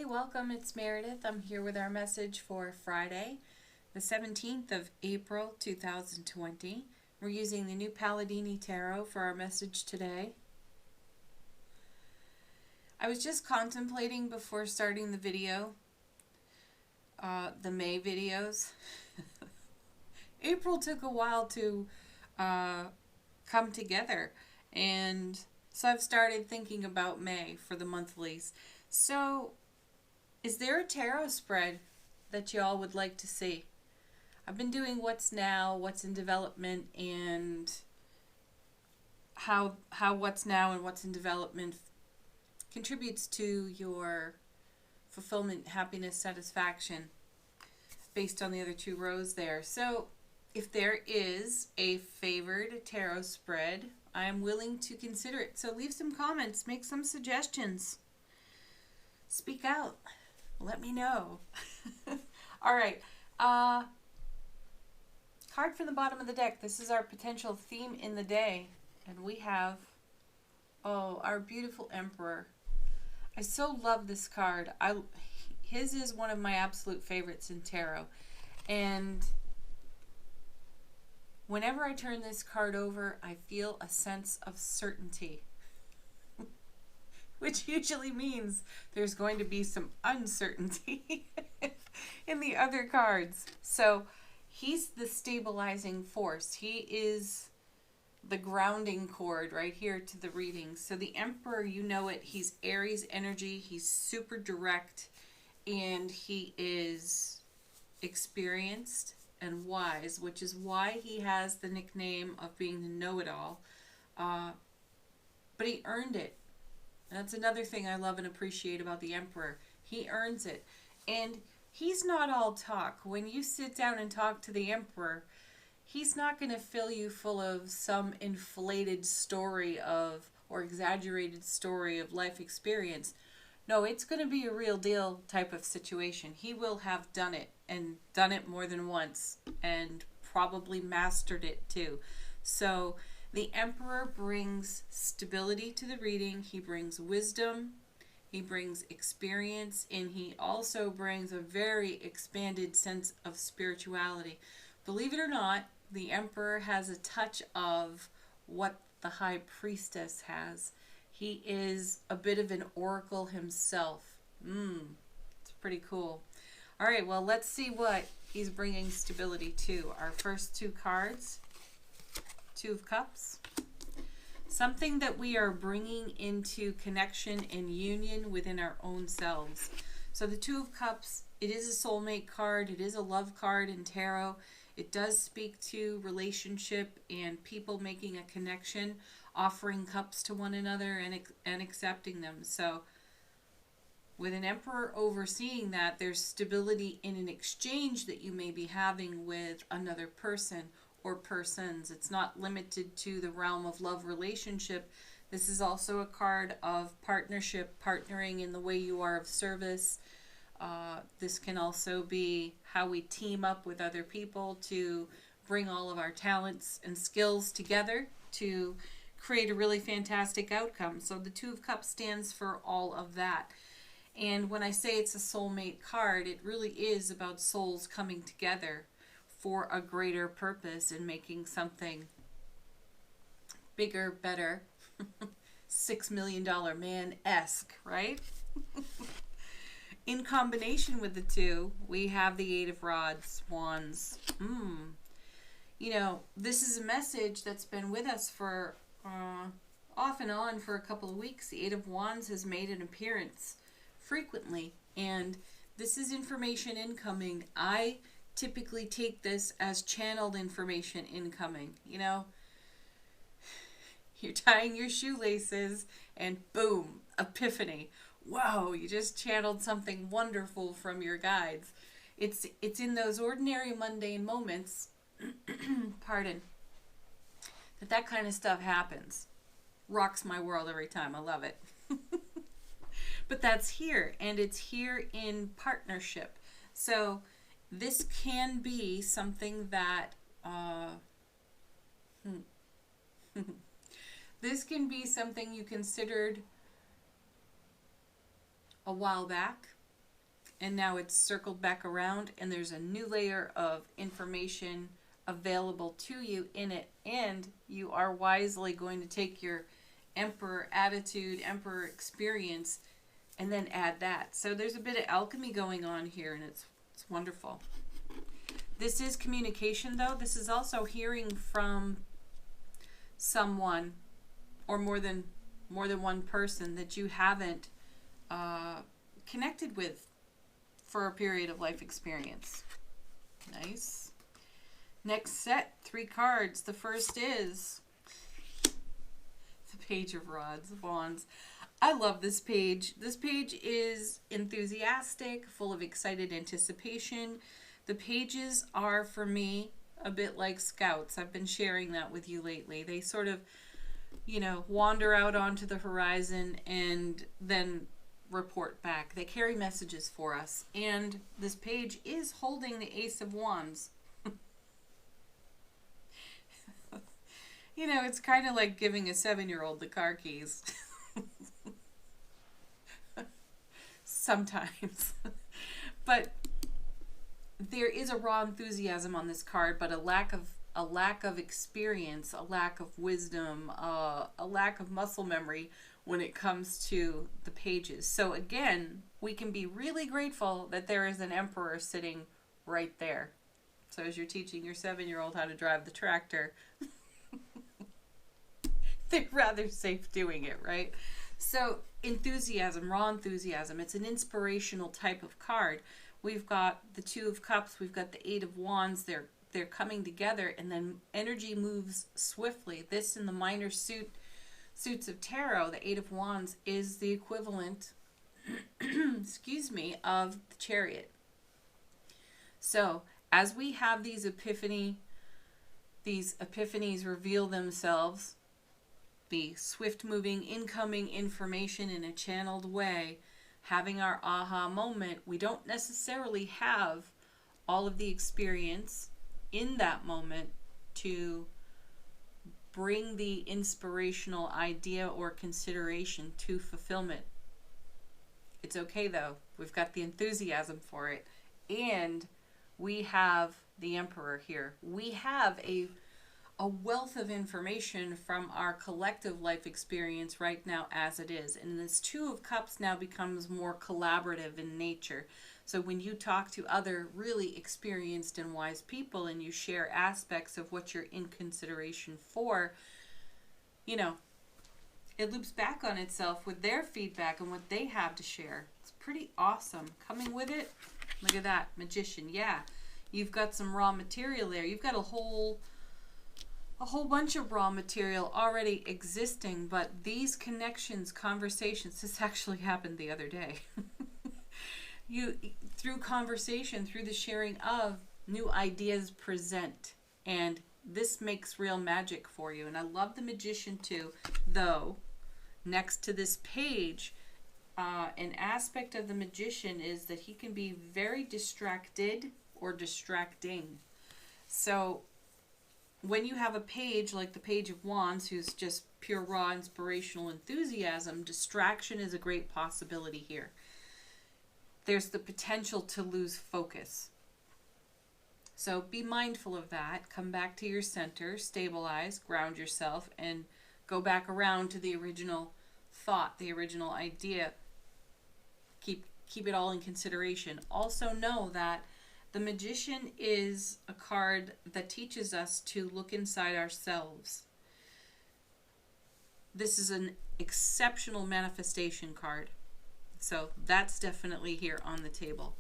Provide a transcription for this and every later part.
Hey, welcome. It's Meredith. I'm here with our message for Friday, the 17th of April, 2020. We're using the new Palladini Tarot for our message today. I was just contemplating before starting the video, the May videos. April took a while to come together, and so I've started thinking about May for the monthlies. So, is there a tarot spread that y'all would like to see? I've been doing what's now, what's in development, and how what's now and what's in development contributes to your fulfillment, happiness, satisfaction based on the other two rows there. So, if there is a favored tarot spread, I am willing to consider it. So leave some comments, make some suggestions. Speak out. Let me know. All right. Card from the bottom of the deck. This is our potential theme in the day. And we have, our beautiful Emperor. I so love this card. His is one of my absolute favorites in tarot. And whenever I turn this card over, I feel a sense of certainty. Which usually means there's going to be some uncertainty in the other cards. So he's the stabilizing force. He is the grounding cord right here to the reading. So the Emperor, you know it, he's Aries energy. He's super direct, and he is experienced and wise, which is why he has the nickname of being the know-it-all. But he earned it. That's another thing I love and appreciate about the Emperor. He earns it. And he's not all talk. When you sit down and talk to the Emperor, he's not going to fill you full of some inflated story of, or exaggerated story of life experience. No, it's going to be a real deal type of situation. He will have done it, and done it more than once, and probably mastered it too. So the Emperor brings stability to the reading. He brings wisdom. He brings experience. And he also brings a very expanded sense of spirituality. Believe it or not, the Emperor has a touch of what the High Priestess has. He is a bit of an oracle himself. It's pretty cool. All right, well, let's see what he's bringing stability to. Our first two cards. Two of Cups. Something that we are bringing into connection and union within our own selves. So the Two of Cups, it is a soulmate card. It is a love card in tarot. It does speak to relationship and people making a connection, offering cups to one another and accepting them. So with an Emperor overseeing that, there's stability in an exchange that you may be having with another person or persons. It's not limited to the realm of love relationship. This is also a card of partnership, partnering in the way you are of service. This can also be how we team up with other people to bring all of our talents and skills together to create a really fantastic outcome. So the Two of Cups stands for all of that. And when I say it's a soulmate card, it really is about souls coming together for a greater purpose and making something bigger, better, $6 million man-esque, right? In combination with the two, we have the Eight of Wands. You know, this is a message that's been with us for off and on for a couple of weeks. The Eight of Wands has made an appearance frequently, and this is information incoming. I typically take this as channeled information incoming. You know, you're tying your shoelaces and boom, epiphany. Whoa, you just channeled something wonderful from your guides. It's in those ordinary mundane moments, pardon, that kind of stuff happens. Rocks my world every time. I love it. But that's here, and it's here in partnership. So this can be something that this can be something you considered a while back, and now it's circled back around, and there's a new layer of information available to you in it, and you are wisely going to take your emperor attitude, emperor experience, and then add that. So there's a bit of alchemy going on here, and it's wonderful. This is communication, though. This is also hearing from someone, or more than one person that you haven't connected with for a period of life experience. Nice. Next set, 3 cards. The first is the Page of Wands. I love this page. This page is enthusiastic, full of excited anticipation. The pages are, for me, a bit like scouts. I've been sharing that with you lately. They sort of, wander out onto the horizon and then report back. They carry messages for us. And this page is holding the Ace of Wands. It's kind of like giving a 7-year-old the car keys. Sometimes. But there is a raw enthusiasm on this card, but a lack of experience, a lack of wisdom, a lack of muscle memory when it comes to the pages. So again, we can be really grateful that there is an emperor sitting right there. So as you're teaching your 7-year-old how to drive the tractor, they're rather safe doing it, right? So enthusiasm, raw enthusiasm, it's an inspirational type of card. We've got the 2 of Cups, we've got the 8 of Wands, they're coming together, and then energy moves swiftly. This in the minor suits of tarot, the 8 of Wands is the equivalent, of the Chariot. So as we have these epiphanies reveal themselves, the swift-moving, incoming information in a channeled way, having our aha moment, we don't necessarily have all of the experience in that moment to bring the inspirational idea or consideration to fulfillment. It's okay, though. We've got the enthusiasm for it. And we have the Emperor here. We have a wealth of information from our collective life experience right now as it is. And this 2 of Cups now becomes more collaborative in nature. So when you talk to other really experienced and wise people and you share aspects of what you're in consideration for, it loops back on itself with their feedback and what they have to share. It's pretty awesome. Coming with it, look at that, Magician. Yeah, you've got some raw material there. You've got a whole bunch of raw material already existing, but these connections, conversations, this actually happened the other day. Through conversation, through the sharing of, new ideas present, and this makes real magic for you. And I love the Magician too, though next to this page, an aspect of the Magician is that he can be very distracted or distracting. So when you have a page like the Page of Wands, who's just pure raw inspirational enthusiasm, distraction is a great possibility here. There's the potential to lose focus. So be mindful of that. Come back to your center, stabilize, ground yourself, and go back around to the original thought, the original idea. Keep it all in consideration. Also know that the Magician is a card that teaches us to look inside ourselves. This is an exceptional manifestation card. So that's definitely here on the table.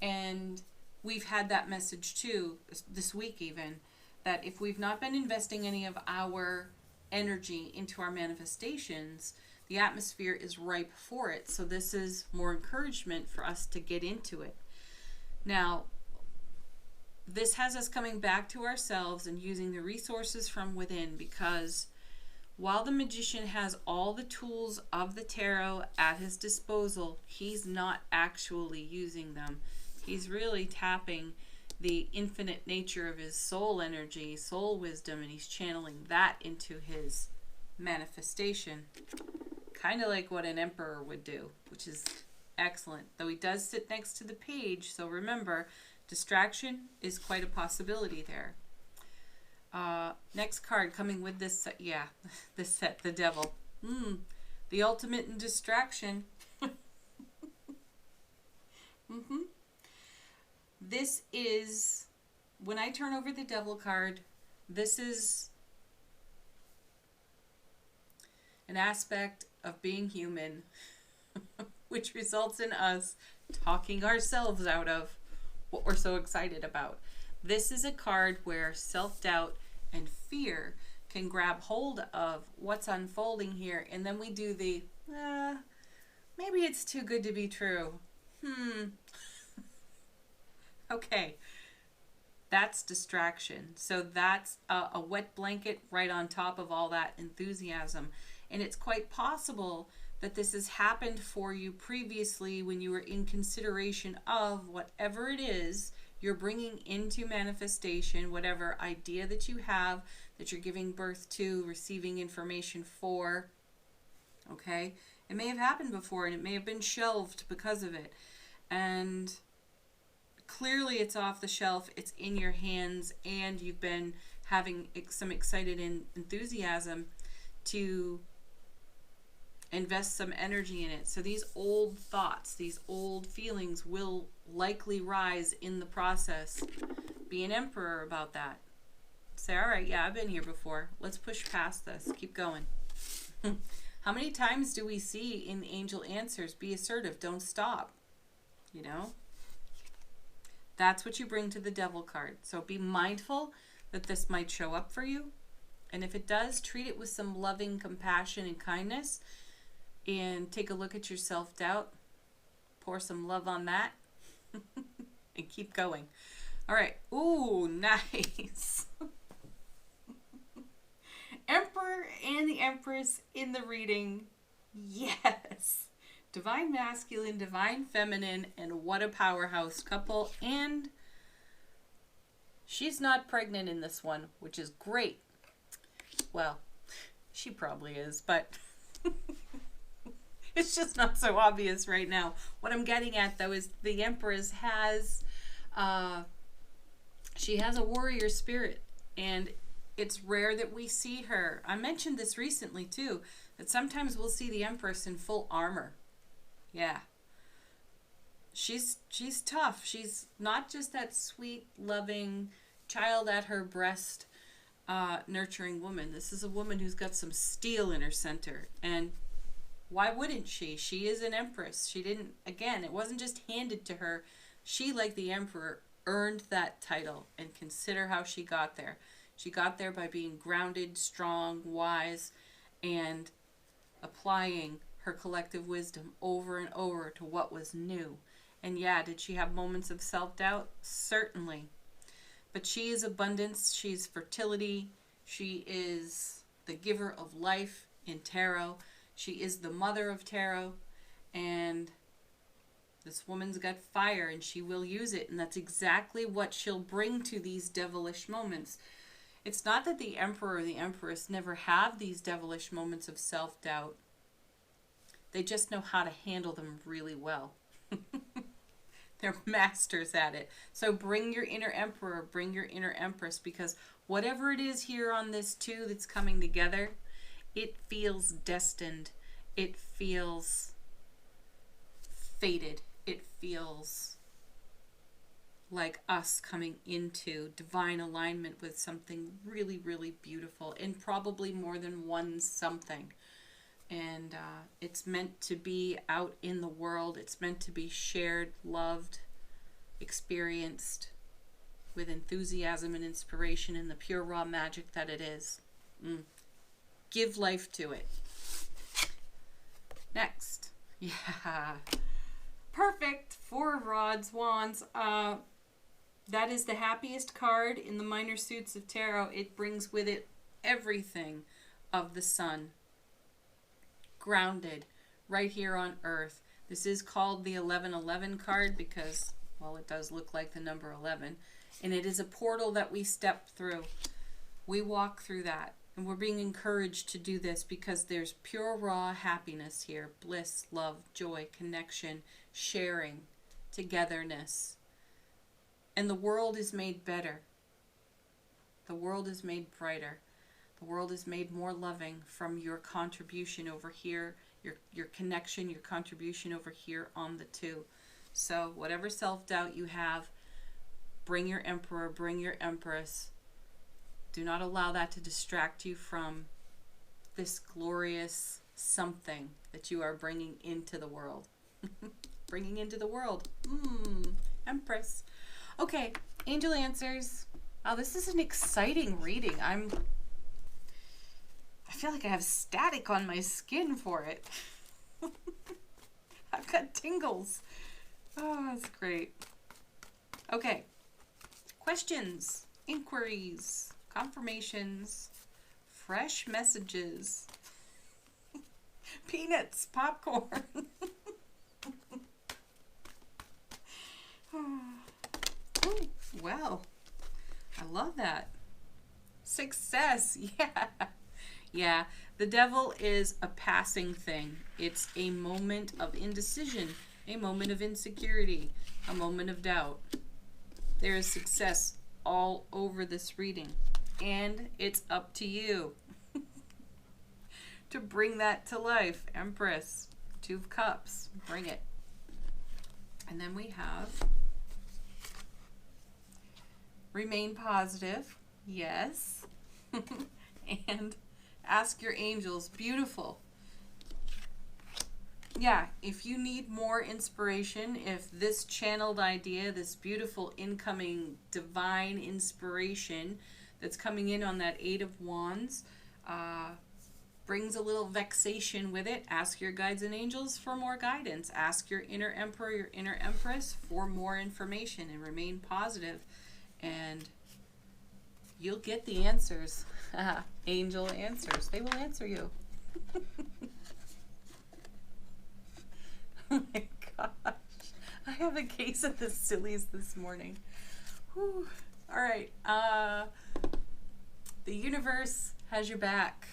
And we've had that message too, this week even, that if we've not been investing any of our energy into our manifestations, the atmosphere is ripe for it. So this is more encouragement for us to get into it. Now, this has us coming back to ourselves and using the resources from within, because while the Magician has all the tools of the tarot at his disposal, he's not actually using them. He's really tapping the infinite nature of his soul energy, soul wisdom, and he's channeling that into his manifestation. Kind of like what an emperor would do, which is Excellent. Though he does sit next to the page, so remember, distraction is quite a possibility there. Next card coming with this set. Yeah, this set, the devil. The ultimate in distraction. This is, when I turn over the devil card, this is an aspect of being human, which results in us talking ourselves out of what we're so excited about. This is a card where self-doubt and fear can grab hold of what's unfolding here, and then we do the, maybe it's too good to be true. Okay. That's distraction. So that's a wet blanket right on top of all that enthusiasm. And it's quite possible that this has happened for you previously when you were in consideration of whatever it is you're bringing into manifestation, whatever idea that you have, that you're giving birth to, receiving information for. Okay? It may have happened before and it may have been shelved because of it. And clearly it's off the shelf, it's in your hands, and you've been having some excited enthusiasm to invest some energy in it. So these old thoughts, these old feelings will likely rise in the process. Be an emperor about that. Say, all right, yeah, I've been here before. Let's push past this. Keep going. How many times do we see in the angel answers, be assertive, don't stop? You know? That's what you bring to the devil card. So be mindful that this might show up for you. And if it does, treat it with some loving compassion and kindness. And take a look at your self-doubt. Pour some love on that. And keep going. All right. Ooh, nice. Emperor and the Empress in the reading. Yes. Divine masculine, divine feminine, and what a powerhouse couple. And she's not pregnant in this one, which is great. Well, she probably is, but it's just not so obvious right now. What I'm getting at, though, is the Empress has, she has a warrior spirit, and it's rare that we see her. I mentioned this recently, too, that sometimes we'll see the Empress in full armor. Yeah. She's tough. She's not just that sweet, loving, child at her breast, nurturing woman. This is a woman who's got some steel in her center. And why wouldn't she? She is an empress. She didn't, again, it wasn't just handed to her. She, like the emperor, earned that title. And consider how she got there. She got there by being grounded, strong, wise, and applying her collective wisdom over and over to what was new. And yeah, did she have moments of self-doubt? Certainly. But she is abundance, she's fertility, she is the giver of life in tarot, she is the mother of tarot, and this woman's got fire and she will use it, and that's exactly what she'll bring to these devilish moments. It's not that the emperor or the empress never have these devilish moments of self-doubt. They just know how to handle them really well. They're masters at it. So bring your inner emperor, bring your inner empress, because whatever it is here on this too that's coming together, it feels destined. It feels fated. It feels like us coming into divine alignment with something really, really beautiful, and probably more than one something. And it's meant to be out in the world. It's meant to be shared, loved, experienced with enthusiasm and inspiration and the pure raw magic that it is. Give life to it. Next. Yeah. Perfect. 4 of Rods, Wands. That is the happiest card in the minor suits of tarot. It brings with it everything of the sun. Grounded right here on earth. This is called the 1111 card because, well, it does look like the number 11, and it is a portal that we step through. We walk through that, And we're being encouraged to do this because there's pure, raw happiness here. Bliss, love, joy, connection, sharing, togetherness. And the world is made better. The world is made brighter. The world is made more loving from your contribution over here, your connection, your contribution over here on the two. So whatever self-doubt you have, bring your Emperor, bring your Empress. Do not allow that to distract you from this glorious something that you are bringing into the world. Bringing into the world. Empress. Okay, angel answers. Oh, this is an exciting reading. I feel like I have static on my skin for it. I've got tingles. Oh, that's great. Okay. Questions, inquiries, confirmations, fresh messages, peanuts, popcorn. Oh, well, I love that. Success, yeah. Yeah, the devil is a passing thing. It's a moment of indecision, a moment of insecurity, a moment of doubt. There is success all over this reading, and it's up to you to bring that to life. Empress, Two of Cups, bring it. And then we have remain positive, yes, and ask your angels, beautiful. Yeah, if you need more inspiration, if this channeled idea, this beautiful incoming divine inspiration that's coming in on that Eight of Wands, brings a little vexation with it, ask your guides and angels for more guidance. Ask your inner Emperor, your inner Empress for more information, and remain positive, and you'll get the answers. Angel answers. They will answer you. Oh my gosh. I have a case of the sillies this morning. Whew. All right. The universe has your back.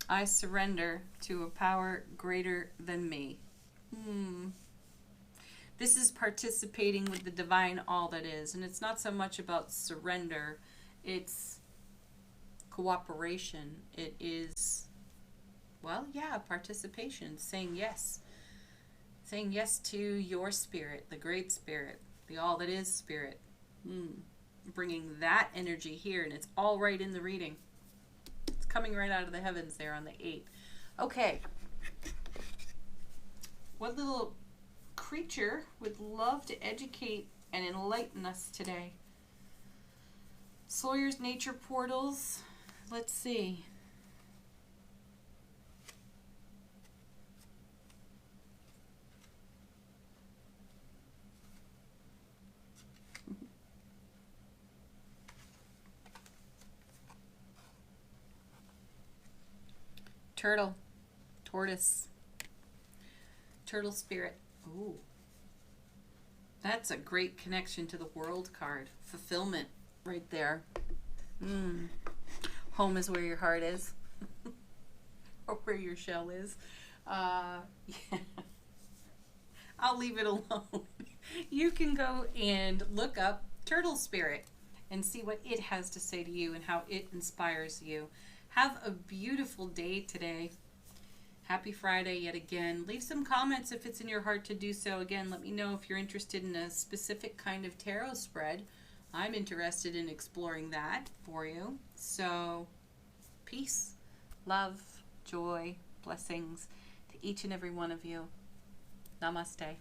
I surrender to a power greater than me. This is participating with the divine all that is. And it's not so much about surrender. It's cooperation. It is, well, yeah, participation. Saying yes. Saying yes to your spirit, the great spirit, the all that is spirit. Bringing that energy here. And it's all right in the reading. It's coming right out of the heavens there on the 8th. Okay. What little creature would love to educate and enlighten us today? Sawyer's nature portals. Let's see. Turtle. Tortoise. Turtle spirit. Ooh. That's a great connection to the world card. Fulfillment right there. Home is where your heart is. Or where your shell is. Yeah. I'll leave it alone. You can go and look up Turtle Spirit and see what it has to say to you and how it inspires you. Have a beautiful day today. Happy Friday yet again. Leave some comments if it's in your heart to do so. Again, let me know if you're interested in a specific kind of tarot spread. I'm interested in exploring that for you. So, peace, love, joy, blessings to each and every one of you. Namaste.